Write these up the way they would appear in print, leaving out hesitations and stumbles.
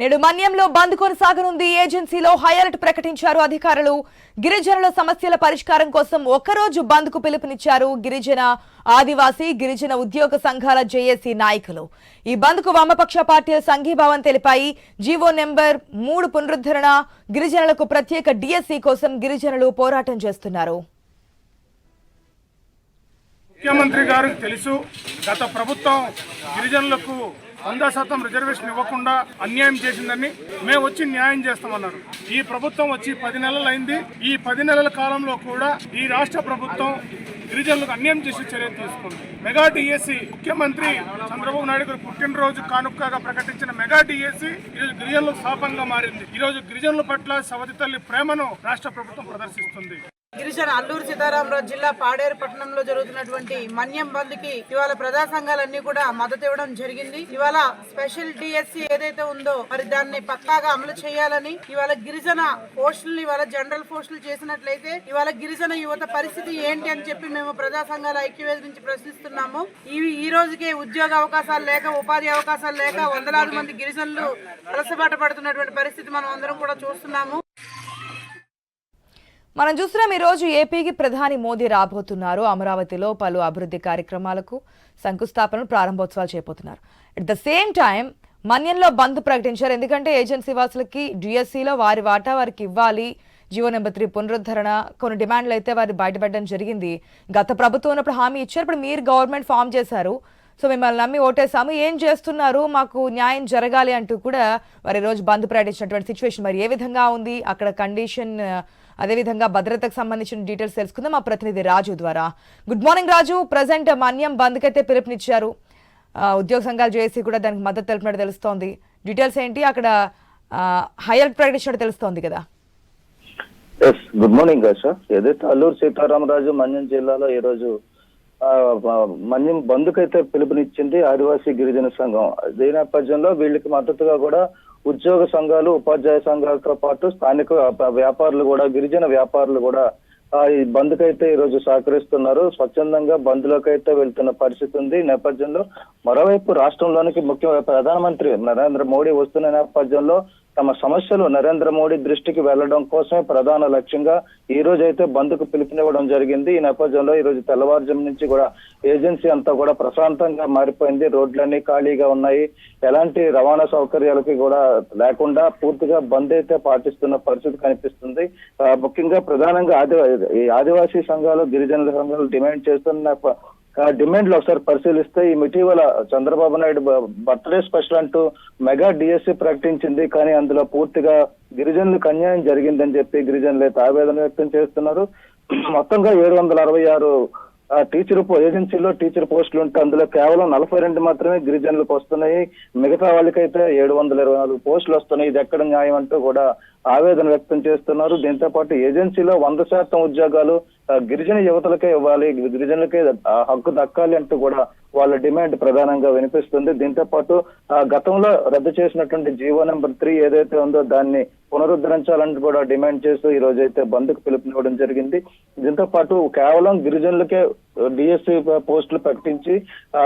నేడు మన్యంలో బంద్ కొనసాగనుంది. ఏజెన్సీలో హై అలర్ట్ ప్రకటించారు అధికారులు. గిరిజనుల సమస్యల పరిష్కారం కోసం ఒక్కరోజు బంద్ కు పిలుపునిచ్చారు గిరిజన, ఆదివాసీ, గిరిజన ఉద్యోగ సంఘాల జేఏసీ నాయకులు. ఈ బంద్ కు వామపక్ష పార్టీలు సంఘీభావం తెలిపాయి. జీవో నెంబర్ 3 పునరుద్ధరణ, గిరిజనులకు ప్రత్యేక డిఎస్సీ కోసం గిరిజనులు పోరాటం చేస్తున్నారు. ముఖ్యమంత్రి గారికి తెలుసు, గత ప్రభుత్వం గిరిజనులకు 100% రిజర్వేషన్ ఇవ్వకుండా అన్యాయం చేసిందని. మేము వచ్చి న్యాయం చేస్తామన్నారు. ఈ ప్రభుత్వం వచ్చి 10 నెలలు అయింది. ఈ 10 నెలల కాలంలో కూడా ఈ రాష్ట్ర ప్రభుత్వం గిరిజనులకు అన్యాయం చేసి చర్యలు తీసుకుంది. మెగా డిఎస్సీ ముఖ్యమంత్రి చంద్రబాబు నాయుడు గారు పుట్టినరోజు కానుకగా ప్రకటించిన మెగా డిఎస్సీ ఈరోజు గిరిజనులకు శాపంగా మారింది. ఈరోజు గిరిజనుల పట్ల సవతి తల్లి ప్రేమను రాష్ట్ర ప్రభుత్వం ప్రదర్శిస్తుంది. గిరిజన అల్లూరు సీతారామరాజు జిల్లా పాడేరు పట్టణంలో జరుగుతున్నటువంటి మన్యం బంద్ కి ఇవాళ ప్రజా సంఘాలన్నీ కూడా మద్దతు ఇవ్వడం జరిగింది. ఇవాళ స్పెషల్ డిఎస్సీ ఏదైతే ఉందో మరి దాన్ని పక్కాగా అమలు చేయాలని, ఇవాళ గిరిజన పోస్టులు ఇవాళ జనరల్ పోస్టులు చేసినట్లయితే ఇవాళ గిరిజన యువత పరిస్థితి ఏంటి అని చెప్పి మేము ప్రజా సంఘాల ఐక్యవేది నుంచి ప్రశ్నిస్తున్నాము. ఈ రోజుకే ఉద్యోగ అవకాశాలు లేక, ఉపాధి అవకాశాలు లేక వందలాది మంది గిరిజనులు వలసబాట పడుతున్నటువంటి పరిస్థితి మనం అందరం కూడా చూస్తున్నాము. మనం చూస్తున్నాం, ఈ రోజు ఏపీకి ప్రధాని మోదీ రాబోతున్నారు. అమరావతిలో పలు అభివృద్ధి కార్యక్రమాలకు శంకుస్థాపనలు, ప్రారంభోత్సవాలు చేయబోతున్నారు. అట్ ద సేమ్ టైం మన్యంలో బంద్ ప్రకటించారు. ఎందుకంటే ఏజెన్సీ వాసులకి డిఎస్సీలో వారి వాటా వారికి ఇవ్వాలి, జీవో నెంబర్ 3 పునరుద్ధరణ, కొన్ని డిమాండ్లు అయితే వారు బయటపడడం జరిగింది. గత ప్రభుత్వం ఉన్నప్పుడు హామీ ఇచ్చారు, ఇప్పుడు మీరు గవర్నమెంట్ ఫామ్ చేశారు, సో మిమ్మల్ని నమ్మి ఓటేసాము, ఏం చేస్తున్నారు, మాకు న్యాయం జరగాలి అంటూ కూడా వారి రోజు బంద్ ప్రకటించినటువంటి సిచ్యువేషన్ మరి ఏ విధంగా ఉంది, అక్కడ కండిషన్, అదేవిధంగా భద్రతకు సంబంధించిన డీటెయిల్స్ తెలుసుకుందాం మా ప్రతినిధి రాజు ద్వారా. గుడ్ మార్నింగ్ రాజు. ప్రజెంట్ మన్యం బంద్కి అయితే పిలుపునిచ్చారు. ఉద్యోగ సంఘాలు చేసి కూడా దానికి మద్దతు తెలిపినట్టు తెలుస్తోంది. డీటెయిల్స్ ఏంటి, అక్కడ హై అలర్ట్ ప్రకటించినట్టు తెలుస్తోంది కదా? Good morning sir. ఏదైతే అల్లూరు సీతారామరాజు మన్యం జిల్లాలో ఈ రోజు మన్యం బంద్కైతే పిలుపునిచ్చింది ఆదివాసీ గిరిజన సంఘం. దీని నేపథ్యంలో వీళ్ళకి మద్దతుగా కూడా ఉద్యోగ సంఘాలు, ఉపాధ్యాయ సంఘాలతో పాటు స్థానిక వ్యాపారులు కూడా, గిరిజన వ్యాపారులు కూడా ఈ బంద్కైతే ఈ రోజు సహకరిస్తున్నారు. స్వచ్ఛందంగా బంద్లోకి అయితే వెళ్తున్న పరిస్థితి ఉంది. ఈ నేపథ్యంలో మరోవైపు రాష్ట్రంలోనికి ప్రధానమంత్రి నరేంద్ర మోడీ వస్తున్న నేపథ్యంలో తమ సమస్యలు నరేంద్ర మోడీ దృష్టికి వెళ్లడం కోసమే ప్రధాన లక్ష్యంగా ఈ రోజు అయితే బంద్కు పిలుపునివ్వడం జరిగింది. ఈ నేపథ్యంలో ఈ రోజు తెల్లవారుజాము నుంచి కూడా ఏజెన్సీ అంతా కూడా ప్రశాంతంగా మారిపోయింది. రోడ్లన్నీ ఖాళీగా ఉన్నాయి. ఎలాంటి రవాణా సౌకర్యాలకి కూడా లేకుండా పూర్తిగా బంద్ అయితే పాటిస్తున్న పరిస్థితి కనిపిస్తుంది. ముఖ్యంగా ప్రధానంగా ఆదివాసీ సంఘాలు, గిరిజనుల సంఘాలు డిమాండ్ చేస్తున్న డిమాండ్లు ఒకసారి పరిశీలిస్తే, ఈ ఇటీవల చంద్రబాబు నాయుడు బర్త్డే స్పెషల్ అంటూ మెగా డిఎస్సీ ప్రకటించింది. కానీ అందులో పూర్తిగా గిరిజనులకు అన్యాయం జరిగిందని చెప్పి గిరిజనులు అయితే ఆవేదన వ్యక్తం చేస్తున్నారు. మొత్తంగా 766 ఏజెన్సీలో టీచర్ పోస్టులు ఉంటే అందులో కేవలం 42 మాత్రమే గిరిజనులకు వస్తున్నాయి. మిగతా వాళ్ళకైతే 724 పోస్టులు వస్తున్నాయి. ఇది ఎక్కడ న్యాయం అంటూ కూడా ఆవేదన వ్యక్తం చేస్తున్నారు. దీంతో పాటు ఏజెన్సీలో 100% ఉద్యోగాలు గిరిజన యువతలకే ఇవ్వాలి, గిరిజనులకే హక్కు దక్కాలి అంటూ కూడా వాళ్ళ డిమాండ్ ప్రధానంగా వినిపిస్తుంది. దీంతో పాటు గతంలో రద్దు చేసినటువంటి జీవో నెంబర్ 3 ఏదైతే ఉందో దాన్ని పునరుద్ధరించాలని కూడా డిమాండ్ చేస్తూ ఈ రోజు అయితే బంద్కు పిలుపునివ్వడం జరిగింది. దీంతో పాటు కేవలం గిరిజనులకే డిఎస్సీ పోస్టులు ప్రకటించి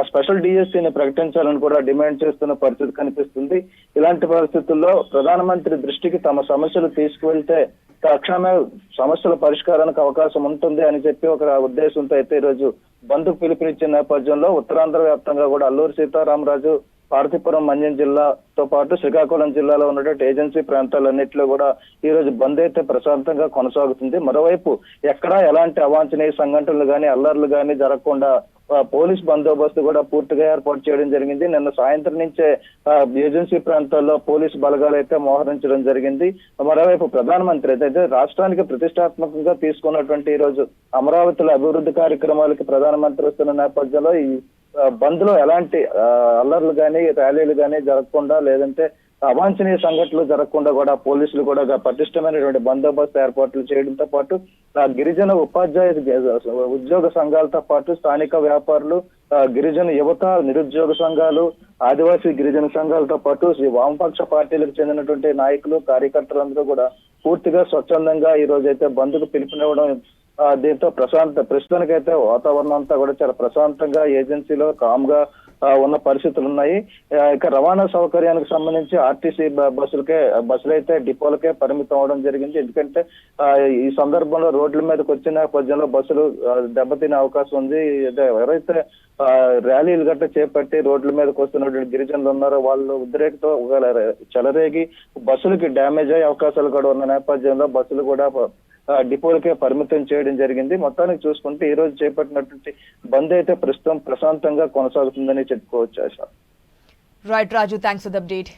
స్పెషల్ డిఎస్సీని ప్రకటించాలని కూడా డిమాండ్ చేస్తున్న పరిస్థితి కనిపిస్తుంది. ఇలాంటి పరిస్థితుల్లో ప్రధానమంత్రి దృష్టికి తమ సమస్యలు తీసుకువెళ్తే తక్షణమే సమస్యల పరిష్కారానికి అవకాశం ఉంటుంది అని చెప్పి ఒక ఉద్దేశంతో అయితే ఈ రోజు బంద్కు పిలుపునిచ్చిన నేపథ్యంలో ఉత్తరాంధ్ర వ్యాప్తంగా కూడా అల్లూరు సీతారామరాజు, పార్వతీపురం, మన్యం జిల్లాతో పాటు శ్రీకాకుళం జిల్లాలో ఉన్నటువంటి ఏజెన్సీ ప్రాంతాలన్నింటిలో కూడా ఈ రోజు బంద్ అయితే ప్రశాంతంగా కొనసాగుతుంది. మరోవైపు ఎక్కడా ఎలాంటి అవాంఛనీయ సంఘటనలు కానీ, అల్లర్లు కానీ జరగకుండా పోలీస్ బందోబస్తు కూడా పూర్తిగా ఏర్పాటు చేయడం జరిగింది. నిన్న సాయంత్రం నుంచే ఏజెన్సీ ప్రాంతాల్లో పోలీస్ బలగాలు అయితే మోహరించడం జరిగింది. మరోవైపు ప్రధానమంత్రి అయితే రాష్ట్రానికి ప్రతిష్టాత్మకంగా తీసుకున్నటువంటి ఈ రోజు అమరావతిలో అభివృద్ధి కార్యక్రమాలకి ప్రధానమంత్రి వస్తున్న నేపథ్యంలో ఈ బంద్ లో ఎలాంటి అల్లర్లు కానీ, ర్యాలీలు కానీ జరగకుండా, లేదంటే అవాంఛనీయ సంఘటనలు జరగకుండా కూడా పోలీసులు కూడా పటిష్టమైనటువంటి బందోబస్తు ఏర్పాట్లు చేయడంతో పాటు గిరిజన, ఉపాధ్యాయ, ఉద్యోగ సంఘాలతో పాటు స్థానిక వ్యాపారులు, గిరిజన యువత, నిరుద్యోగ సంఘాలు, ఆదివాసీ గిరిజన సంఘాలతో పాటు వామపక్ష పార్టీలకు చెందినటువంటి నాయకులు, కార్యకర్తలందరూ కూడా పూర్తిగా స్వచ్ఛందంగా ఈ రోజైతే బంద్కు పిలుపునివ్వడం. దీంతో ప్రస్తుతానికైతే వాతావరణం అంతా కూడా చాలా ప్రశాంతంగా ఏజెన్సీలో కామ్ గా ఉన్న పరిస్థితులు ఉన్నాయి. ఇక రవాణా సౌకర్యానికి సంబంధించి ఆర్టీసీ బస్సులు అయితే డిపోలకే పరిమితం అవడం జరిగింది. ఎందుకంటే ఈ సందర్భంలో రోడ్ల మీదకి వచ్చిన నేపథ్యంలో బస్సులు దెబ్బతినే అవకాశం ఉంది. ఎవరైతే ర్యాలీలు గట్ట చేపట్టి రోడ్ల మీదకి వస్తున్నటువంటి గిరిజనులు ఉన్నారో వాళ్ళు ఉద్రేకతో చెలరేగి బస్సులకి డ్యామేజ్ అయ్యే అవకాశాలు కూడా ఉన్న నేపథ్యంలో బస్సులు కూడా డిపోలకే పరిమితం చేయడం జరిగింది. మొత్తానికి చూసుకుంటే ఈ రోజు చేపట్టినటువంటి బంద్ అయితే ప్రస్తుతం ప్రశాంతంగా కొనసాగుతుందని చెప్పుకోవచ్చు. Right Raju, thanks for the update.